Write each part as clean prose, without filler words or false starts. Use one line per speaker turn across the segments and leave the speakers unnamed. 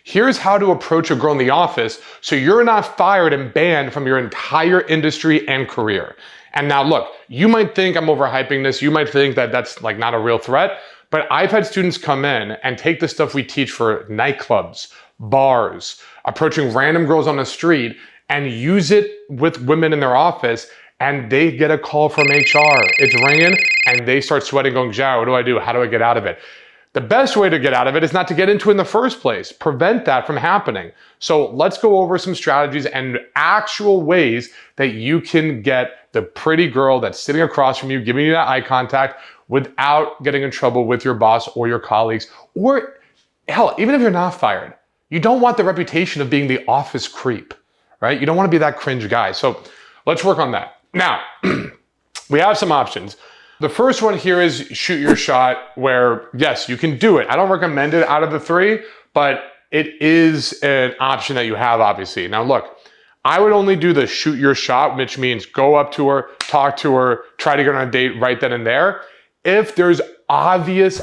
Here's how to approach a girl in the office so you're not fired and banned from your entire industry and career. And now look, you might think I'm overhyping this. You might think that that's like not a real threat, but I've had students come in and take the stuff we teach for nightclubs, bars, approaching random girls on the street and use it with women in their office, and they get a call from HR. It's ringing and they start sweating going, Jao, what do I do? How do I get out of it? The best way to get out of it is not to get into it in the first place. Prevent that from happening. So let's go over some strategies and actual ways that you can get the pretty girl that's sitting across from you, giving you that eye contact without getting in trouble with your boss or your colleagues. Or hell, even if you're not fired, you don't want the reputation of being the office creep, right? You don't want to be that cringe guy. So let's work on that. Now, we have some options. The first one here is shoot your shot, where yes, you can do it. I don't recommend it out of the three, but it is an option that you have, obviously. Now look, I would only do the shoot your shot, which means go up to her, talk to her, try to get on a date right then and there, if there's obvious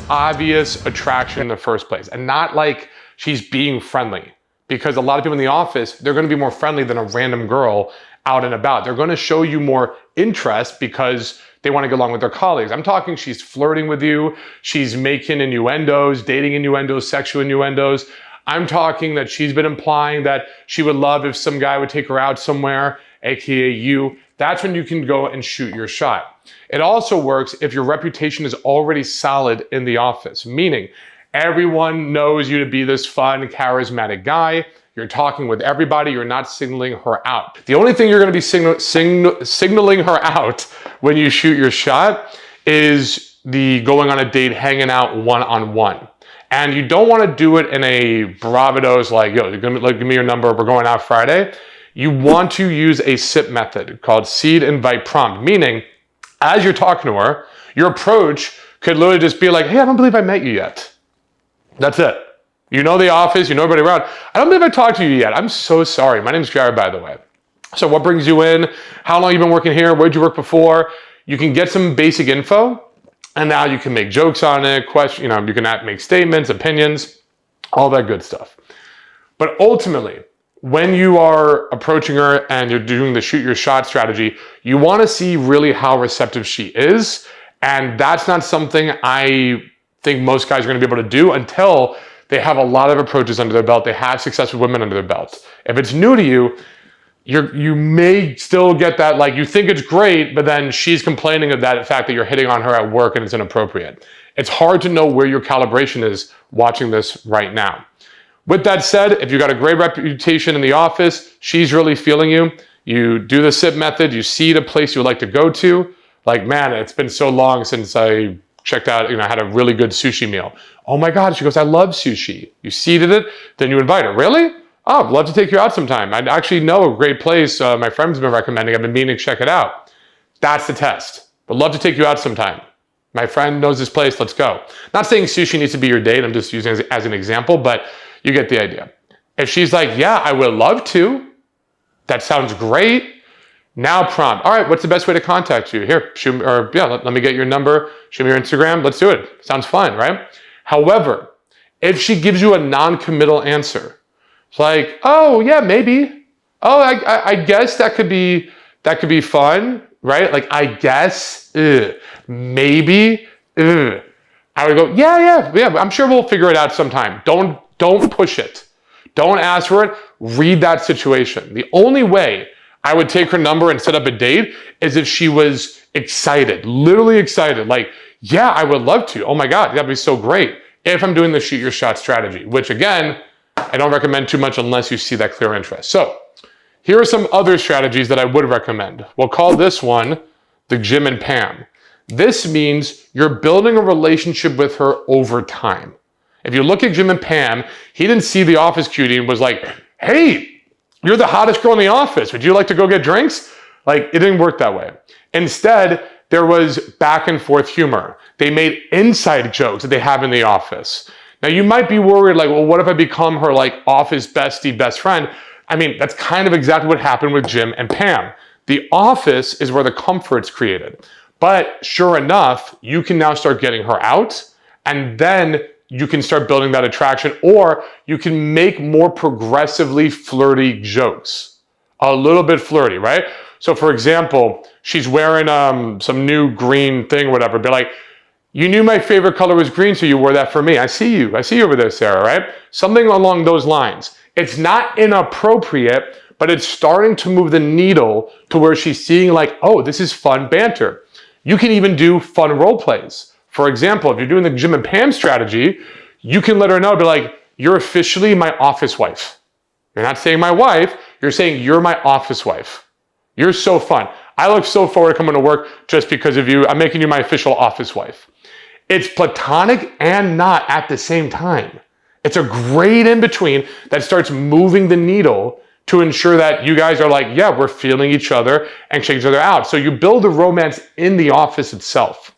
attraction in the first place, and not like she's being friendly. Because a lot of people in the office, they're gonna be more friendly than a random girl out and about. They're gonna show you more interest because they wanna get along with their colleagues. I'm talking she's flirting with you, she's making innuendos, dating innuendos, sexual innuendos. I'm talking that she's been implying that she would love if some guy would take her out somewhere, AKA you. That's when you can go and shoot your shot. It also works if your reputation is already solid in the office, meaning everyone knows you to be this fun, charismatic guy. You're talking with everybody. You're not signaling her out. The only thing you're going to be signaling her out when you shoot your shot is the going on a date, hanging out one-on-one. And you don't want to do it in a bravado's like, yo, you're gonna give me your number, we're going out Friday. You want to use a SIP method called seed, invite, prompt, meaning as you're talking to her, your approach could literally just be like, hey, I don't believe I met you yet. That's it. You know the office, you know everybody around. I don't believe I talked to you yet. I'm so sorry. My name's Jared, by the way. So what brings you in? How long you been working here? Where'd you work before? You can get some basic info, and now you can make jokes on it, you can make statements, opinions, all that good stuff. But ultimately, when you are approaching her and you're doing the shoot your shot strategy, you want to see really how receptive she is. And that's not something I think most guys are going to be able to do until they have a lot of approaches under their belt. They have success with women under their belt. If it's new to you, you may still get that, like you think it's great, but then she's complaining of that fact that you're hitting on her at work and it's inappropriate. It's hard to know where your calibration is watching this right now. With that said, if you got a great reputation in the office, she's really feeling you, you do the SIP method, you see the place you would like to go to, like, man, it's been so long since I checked out, I had a really good sushi meal. Oh my God, she goes, I love sushi. You seeded it, then you invite her. Really? Oh, I'd love to take you out sometime. I actually know a great place my friend's been recommending. I've been meaning to check it out. That's the test. Would love to take you out sometime. My friend knows this place, let's go. Not saying sushi needs to be your date, I'm just using it as an example, but you get the idea. If she's like, yeah, I would love to, that sounds great. Now prompt, all right, what's the best way to contact you? Here, shoot me, or yeah, let me get your number, show me your Instagram, let's do it. Sounds fun, right? However, if she gives you a non-committal answer, it's like, oh yeah, maybe. Oh, I guess that could be fun, right? Like, I guess, maybe, I would go, yeah, I'm sure we'll figure it out sometime. Don't push it. Don't ask for it. Read that situation. The only way I would take her number and set up a date is if she was excited, literally excited. Like, yeah, I would love to. Oh my God, that'd be so great. If I'm doing the shoot your shot strategy, which again, I don't recommend too much unless you see that clear interest. So here are some other strategies that I would recommend. We'll call this one the Jim and Pam. This means you're building a relationship with her over time. If you look at Jim and Pam, he didn't see the office cutie and was like, hey, you're the hottest girl in the office. Would you like to go get drinks? Like, it didn't work that way. Instead, there was back and forth humor. They made inside jokes that they have in the office. Now, you might be worried, like, well, what if I become her, like, office bestie, best friend? I mean, that's kind of exactly what happened with Jim and Pam. The office is where the comfort's created. But sure enough, you can now start getting her out and then you can start building that attraction, or you can make more progressively flirty jokes. A little bit flirty, right? So for example, she's wearing some new green thing, whatever, be like, you knew my favorite color was green, so you wore that for me. I see you over there, Sarah, right? Something along those lines. It's not inappropriate, but it's starting to move the needle to where she's seeing like, oh, this is fun banter. You can even do fun role plays. For example, if you're doing the Jim and Pam strategy, you can let her know, be like, you're officially my office wife. You're not saying my wife, you're saying you're my office wife. You're so fun. I look so forward to coming to work just because of you. I'm making you my official office wife. It's platonic and not at the same time. It's a great in between that starts moving the needle to ensure that you guys are like, yeah, we're feeling each other and check each other out. So you build a romance in the office itself.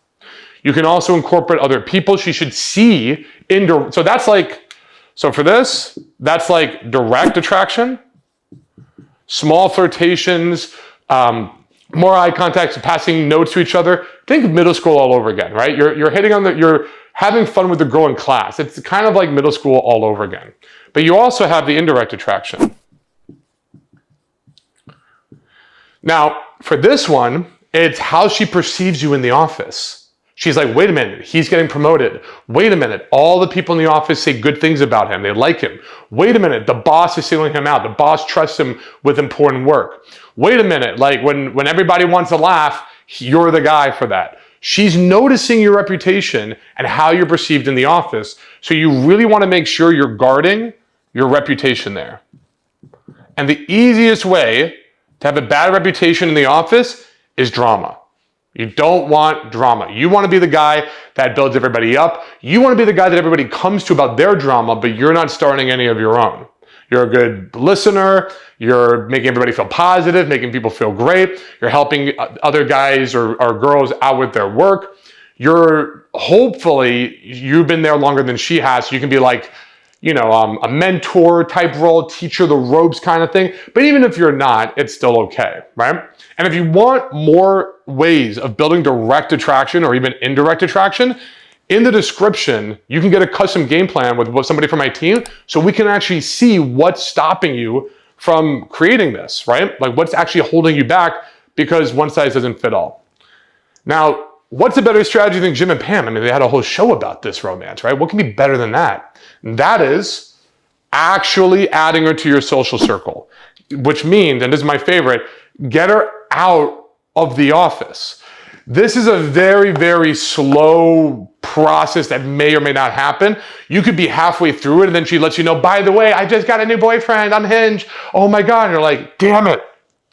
You can also incorporate other people. She should see so that's like, so for this, that's like direct attraction, small flirtations, more eye contact, passing notes to each other. Think of middle school all over again, right? You're having fun with the girl in class. It's kind of like middle school all over again. But you also have the indirect attraction. Now, for this one, it's how she perceives you in the office. She's like, wait a minute, he's getting promoted. Wait a minute, all the people in the office say good things about him. They like him. Wait a minute, the boss is singling him out. The boss trusts him with important work. Wait a minute, like when everybody wants to laugh, you're the guy for that. She's noticing your reputation and how you're perceived in the office. So you really want to make sure you're guarding your reputation there. And the easiest way to have a bad reputation in the office is drama. You don't want drama. You want to be the guy that builds everybody up. You want to be the guy that everybody comes to about their drama, but you're not starting any of your own. You're a good listener. You're making everybody feel positive, making people feel great. You're helping other guys or girls out with their work. You've been there longer than she has, so you can be like, a mentor type role, teacher the ropes kind of thing. But even if you're not, it's still okay, right? And if you want more ways of building direct attraction or even indirect attraction, in the description, you can get a custom game plan with somebody from my team so we can actually see what's stopping you from creating this, right? Like what's actually holding you back because one size doesn't fit all. Now, what's a better strategy than Jim and Pam? I mean, they had a whole show about this romance, right? What can be better than that? And that is actually adding her to your social circle, which means, and this is my favorite, get her out of the office. This is a very, very slow process that may or may not happen. You could be halfway through it and then she lets you know, by the way, I just got a new boyfriend on Hinge. Oh my God. And you're like, damn it.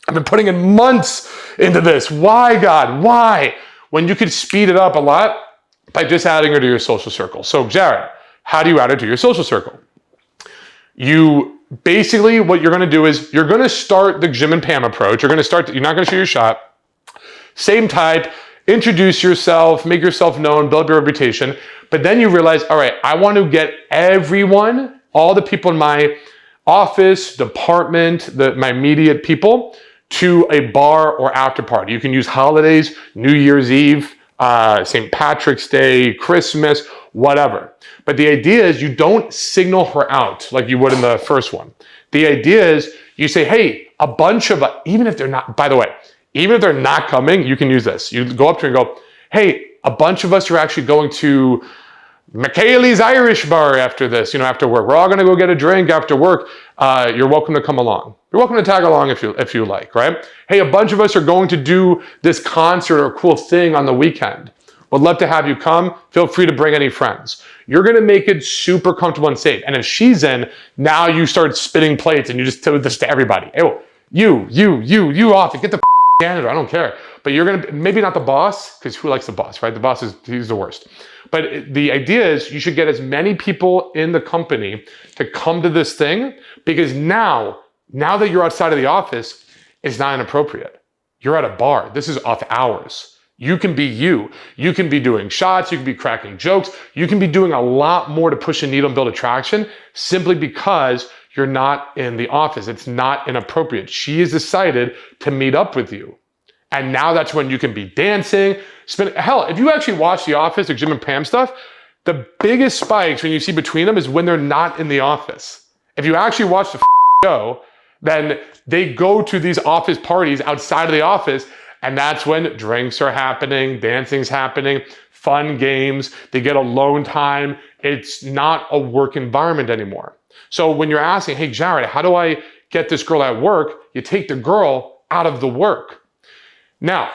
I've been putting in months into this. Why, God? Why? When you could speed it up a lot by just adding her to your social circle. So Jared, how do you add her to your social circle? You basically, what you're going to do is you're going to start the Jim and Pam approach. You're not going to shoot your shot. Same type, introduce yourself, make yourself known, build your reputation. But then you realize, all right, I want to get everyone, all the people in my office, department, my immediate people to a bar or after party. You can use holidays, New Year's Eve, St. Patrick's Day, Christmas, whatever. But the idea is you don't signal her out like you would in the first one. The idea is you say, hey, a bunch of, even if they're not, by the way, even if they're not coming, you can use this. You go up to her and go, hey, a bunch of us are actually going to McKaylee's Irish Bar after this, after work. We're all going to go get a drink after work. You're welcome to come along. You're welcome to tag along if you like, right? Hey, a bunch of us are going to do this concert or cool thing on the weekend. Would love to have you come. Feel free to bring any friends. You're going to make it super comfortable and safe. And if she's in, now you start spitting plates and you just tell this to everybody. Hey, well, you off. Get the janitor. I don't care. But you're going to, maybe not the boss, because who likes the boss, right? The boss he's the worst. But the idea is you should get as many people in the company to come to this thing, because now that you're outside of the office, it's not inappropriate. You're at a bar. This is off hours. You can be you. You can be doing shots. You can be cracking jokes. You can be doing a lot more to push a needle and build attraction simply because you're not in the office. It's not inappropriate. She has decided to meet up with you. And now that's when you can be dancing. Hell, if you actually watch The Office or Jim and Pam stuff, The biggest spikes when you see between them is when they're not in the office. If you actually watch the show, then they go to these office parties outside of the office, and that's when drinks are happening, dancing's happening, fun games, they get alone time. It's not a work environment anymore. So when you're asking, hey, Jared, how do I get this girl at work? You take the girl out of the work. Now,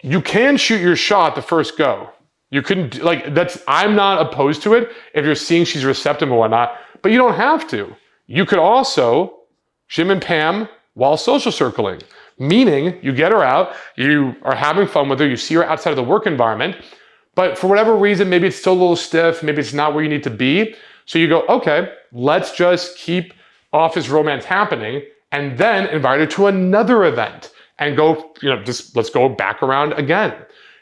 you can shoot your shot the first go. You couldn't, like, I'm not opposed to it if you're seeing she's receptive and whatnot, but you don't have to. You could also Jim and Pam while social circling, meaning you get her out, you are having fun with her, you see her outside of the work environment, but for whatever reason, maybe it's still a little stiff, maybe it's not where you need to be. So you go, okay, let's just keep office romance happening and then invite her to another event and go, just let's go back around again.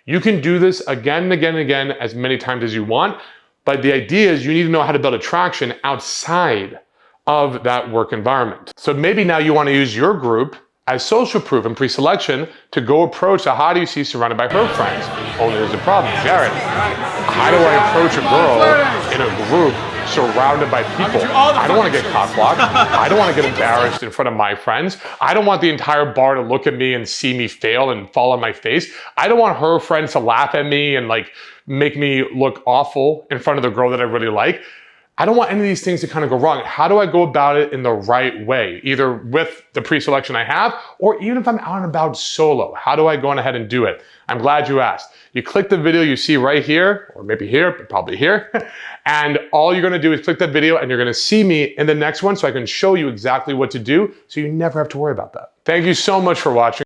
You can do this again and again and again as many times as you want, but the idea is you need to know how to build attraction outside of that work environment. So maybe now you want to use your group as social proof and pre-selection to go approach a hottie you see surrounded by her friends. Only there's a problem. Jared, how do I approach a girl in a group surrounded by people? I don't want to get cock-blocked. I don't want to get embarrassed in front of my friends. I don't want the entire bar to look at me and see me fail and fall on my face. I don't want her friends to laugh at me and like make me look awful in front of the girl that I really like. I don't want any of these things to kind of go wrong. How do I go about it in the right way? Either with the pre-selection I have, or even if I'm out and about solo, how do I go on ahead and do it? I'm glad you asked. You click the video you see right here, or maybe here, but probably here. And all you're gonna do is click that video and you're gonna see me in the next one so I can show you exactly what to do so you never have to worry about that. Thank you so much for watching.